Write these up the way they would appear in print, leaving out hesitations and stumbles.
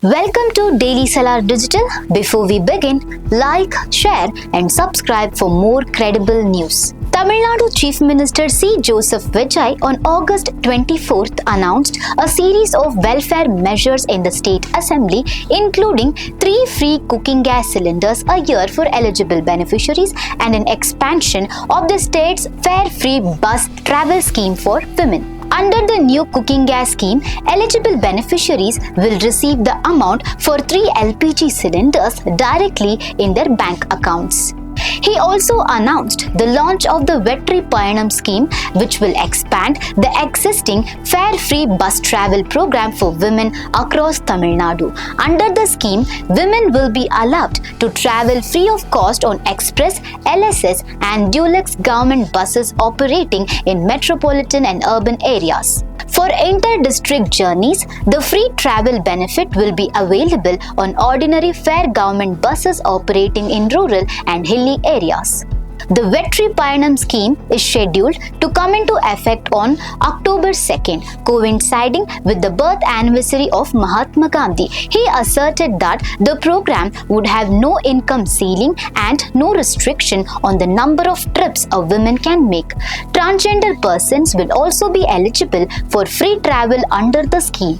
Welcome to Daily Salar Digital. Before we begin, like, share and subscribe for more credible news. Tamil Nadu Chief Minister C. Joseph Vijay on August 24th announced a series of welfare measures in the State Assembly, including 3 free cooking gas cylinders a year for eligible beneficiaries and an expansion of the state's fare-free bus travel scheme for women. Under the new cooking gas scheme, eligible beneficiaries will receive the amount for 3 LPG cylinders directly in their bank accounts. He also announced the launch of the Vetri Payanam scheme, which will expand the existing fare-free bus travel program for women across Tamil Nadu. Under the scheme, women will be allowed to travel free of cost on express, LSS and Dulux government buses operating in metropolitan and urban areas. For inter-district journeys, the free travel benefit will be available on ordinary fare government buses operating in rural and hilly areas. The Vetri Payanam scheme is scheduled to come into effect on October 2nd, coinciding with the birth anniversary of Mahatma Gandhi. He asserted that the program would have no income ceiling and no restriction on the number of trips a woman can make. Transgender persons will also be eligible for free travel under the scheme.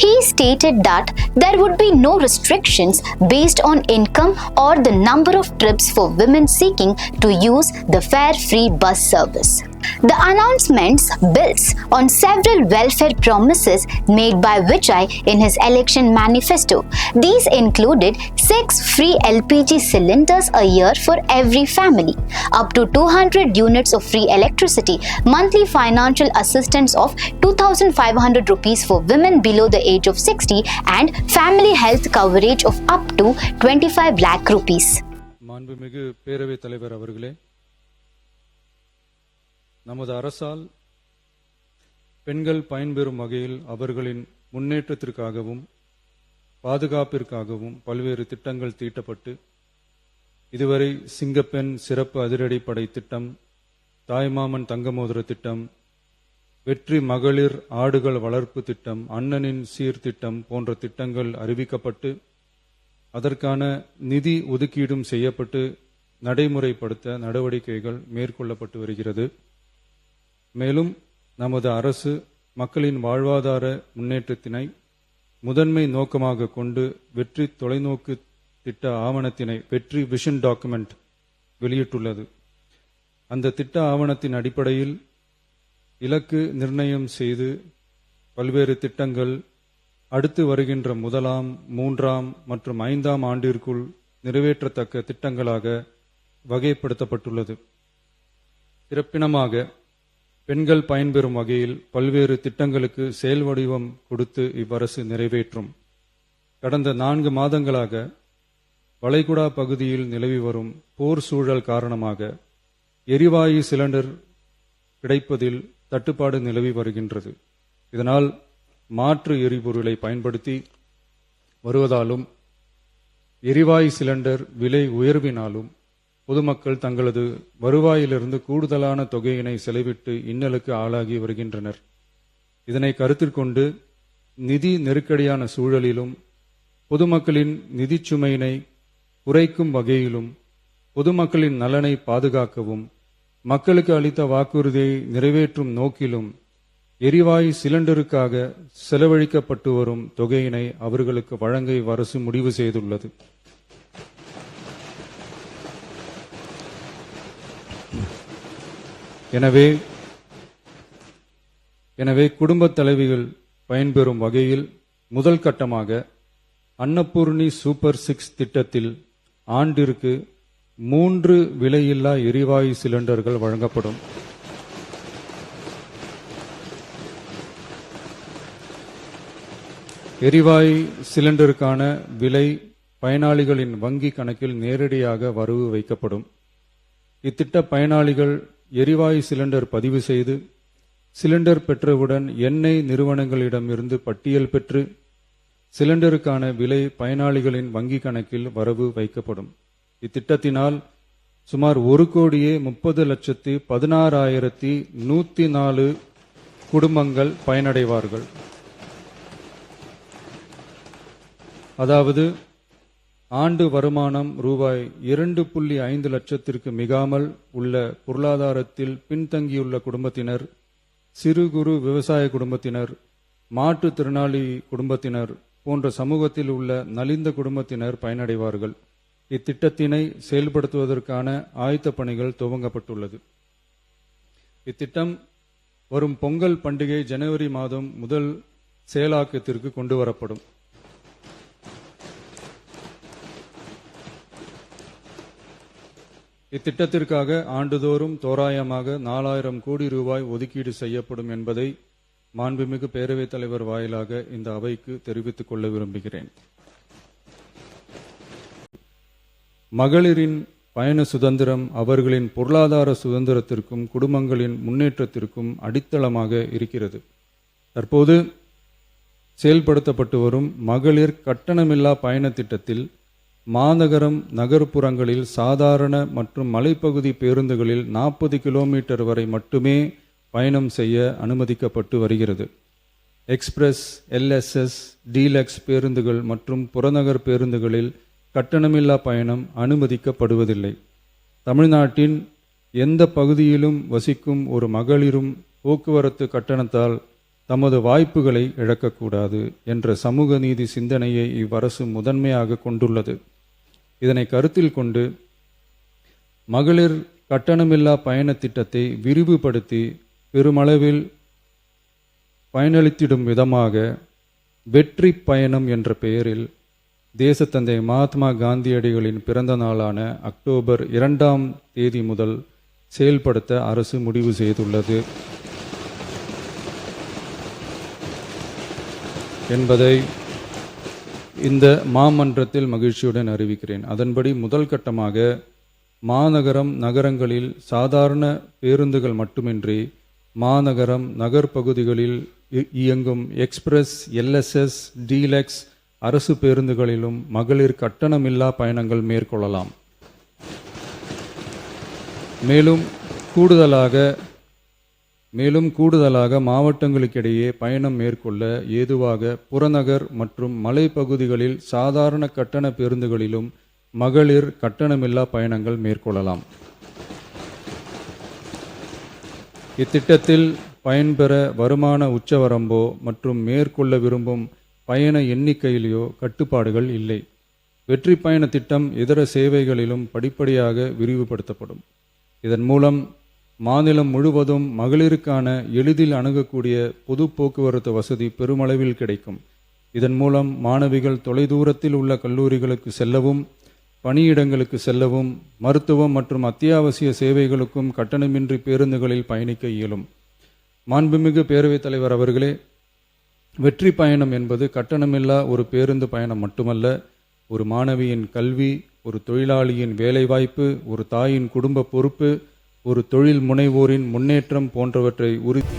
He stated that there would be no restrictions based on income or the number of trips for women seeking to use the fare-free bus service. The announcements builds on several welfare promises made by Vijay in his election manifesto. These included 6 free LPG cylinders a year for every family, up to 200 units of free electricity, monthly financial assistance of 2,500 rupees for women below the age of 60, and family health coverage of up to 25 lakh rupees. மாண்புமிகு பேரவைத் தலைவர் அவர்களே, நமது அரசால் பெண்கள் பயன்பெறும் வகையில் அவர்களின் முன்னேற்றத்திற்காகவும் பாதுகாப்பிற்காகவும் பல்வேறு திட்டங்கள் தீட்டப்பட்டு இதுவரை சிங்கப்பெண் சிறப்பு அதிரடிப்படை திட்டம், தாய்மாமன் தங்கமோதிர திட்டம், வெற்றி மகளிர் ஆடுகள் வளர்ப்பு திட்டம், அண்ணனின் சீர்திட்டம் போன்ற திட்டங்கள் அறிவிக்கப்பட்டு அதற்கான நிதி ஒதுக்கீடும் செய்யப்பட்டு நடைமுறைப்படுத்த நடவடிக்கைகள் மேற்கொள்ளப்பட்டு வருகிறது. மேலும் நமது அரசு மக்களின் வாழ்வாதார முன்னேற்றத்தினை முதன்மை நோக்கமாக கொண்டு வெற்றி தொலைநோக்கு திட்ட ஆவணத்தினை, வெற்றி விஷன் டாக்குமெண்ட் வெளியிட்டுள்ளது. அந்த திட்ட ஆவணத்தின் அடிப்படையில் இலக்கு நிர்ணயம் செய்து பல்வேறு திட்டங்கள் அடுத்து வருகின்ற 1ஆம், 3ஆம் மற்றும் 5ஆம் ஆண்டிற்குள் நிறைவேற்றத்தக்க திட்டங்களாக வகைப்படுத்தப்பட்டுள்ளது. சிறப்பினமாக பெண்கள் பயன்பெறும் வகையில் பல்வேறு திட்டங்களுக்கு செயல் வடிவம் கொடுத்து இவ்வரசு நிறைவேற்றும். கடந்த 4 மாதங்களாக வளைகுடா பகுதியில் நிலவி வரும் போர் சூழல் காரணமாக எரிவாயு சிலிண்டர் கிடைப்பதில் தட்டுப்பாடு நிலவி வருகின்றது. இதனால் மாற்று எரிபொருளை பயன்படுத்தி வருவதாலும் எரிவாயு சிலிண்டர் விலை உயர்வினாலும் பொதுமக்கள் தங்களது வருவாயிலிருந்து கூடுதலான தொகையினை செலவிட்டு இன்னலுக்கு ஆளாகி வருகின்றனர். இதனை கருத்தில் கொண்டு நிதி நெருக்கடியான சூழலிலும் பொதுமக்களின் நிதிச் சுமையினை குறைக்கும் வகையிலும் பொதுமக்களின் நலனை பாதுகாக்கவும் மக்களுக்கு அளித்த வாக்குறுதியை நிறைவேற்றும் நோக்கிலும் எரிவாயு சிலிண்டருக்காக செலவழிக்கப்பட்டு வரும் தொகையினை அவர்களுக்கு வழங்க இவ்வரசு முடிவு செய்துள்ளது. எனவே குடும்பத் தலைவிகள் பயன்பெறும் வகையில் முதல் கட்டமாக அன்னபூர்ணி சூப்பர் 6 திட்டத்தில் ஆண்டிற்கு 3 விலையில்லா எரிவாயு சிலிண்டர்கள் வழங்கப்படும். எரிவாயு சிலிண்டருக்கான விலை பயனாளிகளின் வங்கி கணக்கில் நேரடியாக வரவு வைக்கப்படும். இத்திட்ட பயனாளிகள் எரிவாயு சிலிண்டர் பதிவு செய்து சிலிண்டர் பெற்றவுடன் எண்ணெய் நிறுவனங்களிடமிருந்து பட்டியல் பெற்று சிலிண்டருக்கான விலை பயனாளிகளின் வங்கி கணக்கில் வரவு வைக்கப்படும். இத்திட்டத்தினால் சுமார் 1,30,16,104 குடும்பங்கள் பயனடைவார்கள். அதாவது ஆண்டு வருமானம் ரூபாய் 2.5 லட்சத்திற்கு மிகாமல் உள்ள பொருளாதாரத்தில் பின்தங்கியுள்ள குடும்பத்தினர், சிறு குறு விவசாய குடும்பத்தினர், மாற்றுத்திறனாளி குடும்பத்தினர் போன்ற சமூகத்தில் உள்ள நலிந்த குடும்பத்தினர் பயனடைவார்கள். இத்திட்டத்தினை செயல்படுத்துவதற்கான ஆயத்த பணிகள் துவங்கப்பட்டுள்ளது. இத்திட்டம் வரும் பொங்கல் பண்டிகை ஜனவரி மாதம் முதல் செயலாக்கத்திற்கு கொண்டு வரப்படும். இத்திட்டத்திற்காக ஆண்டுதோறும் தோராயமாக 4000 கோடி ரூபாய் ஒதுக்கீடு செய்யப்படும் என்பதை மாண்புமிகு பேரவைத் தலைவர் வாயிலாக இந்த அவைக்கு தெரிவித்துக் கொள்ள விரும்புகிறேன். மகளிரின் பயண சுதந்திரம் அவர்களின் பொருளாதார சுதந்திரத்திற்கும் குடும்பங்களின் முன்னேற்றத்திற்கும் அடித்தளமாக இருக்கிறது. தற்போது செயல்படுத்தப்பட்டு வரும் மகளிர் கட்டணமில்லா பயண திட்டத்தில் மாநகரம் நகர்ப்புறங்களில் சாதாரண மற்றும் மலைப்பகுதி பேருந்துகளில் 40 கிலோமீட்டர் வரை மட்டுமே பயணம் செய்ய அனுமதிக்கப்பட்டு வருகிறது. எக்ஸ்பிரஸ், எல்எஸ்எஸ், டீலக்ஸ் பேருந்துகள் மற்றும் புறநகர் பேருந்துகளில் கட்டணமில்லா பயணம் அனுமதிக்கப்படுவதில்லை. தமிழ்நாட்டின் எந்த பகுதியிலும் வசிக்கும் ஒரு மகளிரும் போக்குவரத்து கட்டணத்தால் தமது வாய்ப்புகளை இழக்கக்கூடாது என்ற சமூக நீதி சிந்தனையை இவ்வரசு முதன்மையாக கொண்டுள்ளது. இதனை கருத்தில் கொண்டு மகளிர் கட்டணமில்லா பயண திட்டத்தை விரிவுபடுத்தி பெருமளவில் பயனளித்திடும் விதமாக வெற்றி பயணம் என்ற பெயரில் தேசத்தந்தை மகாத்மா காந்தியடிகளின் பிறந்த நாளான அக்டோபர் 2ஆம் தேதி முதல் செயல்படுத்த அரசு முடிவு செய்துள்ளது என்பதை இந்த மாமன்றத்தில் மகிழ்ச்சியுடன் அறிவிக்கிறேன். அதன்படி முதல் கட்டமாக மாநகரம் நகரங்களில் சாதாரண பேருந்துகள் மட்டுமின்றி மாநகரம் நகர்ப்பகுதிகளில் இயங்கும் எக்ஸ்பிரஸ், எல்எஸ்எஸ், டீலக்ஸ் அரசு பேருந்துகளிலும் மகளிர் கட்டணமில்லா பயணங்கள் மேற்கொள்ளலாம். மேலும் கூடுதலாக மாவட்டங்களுக்கிடையே பயணம் மேற்கொள்ள ஏதுவாக புறநகர் மற்றும் மலைப்பகுதிகளில் சாதாரண கட்டண பேருந்துகளிலும் மகளிர் கட்டணமில்லா பயணங்கள் மேற்கொள்ளலாம். இத்திட்டத்தில் பயன்பெற வருமான உச்சவரம்போ மற்றும் மேற்கொள்ள விரும்பும் பயண எண்ணிக்கையிலேயோ கட்டுப்பாடுகள் இல்லை. வெற்றி பயண திட்டம் இதர சேவைகளிலும் படிப்படியாக விரிவுபடுத்தப்படும். இதன் மூலம் மாநிலம் முழுவதும் மகளிருக்கான எளிதில் அணுகக்கூடிய பொது போக்குவரத்து வசதி பெருமளவில் கிடைக்கும். இதன் மூலம் மாணவிகள் தொலைதூரத்தில் உள்ள கல்லூரிகளுக்கு செல்லவும், பணியிடங்களுக்கு செல்லவும், மருத்துவம் மற்றும் அத்தியாவசிய சேவைகளுக்கும் கட்டணமின்றி பேருந்துகளில் பயணிக்க இயலும். மாண்புமிகு பேரவைத் தலைவர் அவர்களே, வெற்றி பயணம் என்பது கட்டணமில்லா ஒரு பேருந்து பயணம் மட்டுமல்ல, ஒரு மாணவியின் கல்வி, ஒரு தொழிலாளியின் வேலைவாய்ப்பு, ஒரு தாயின் குடும்ப பொறுப்பு, ஒரு தொழில் முனைவோரின் முன்னேற்றம் போன்றவற்றை உறுதி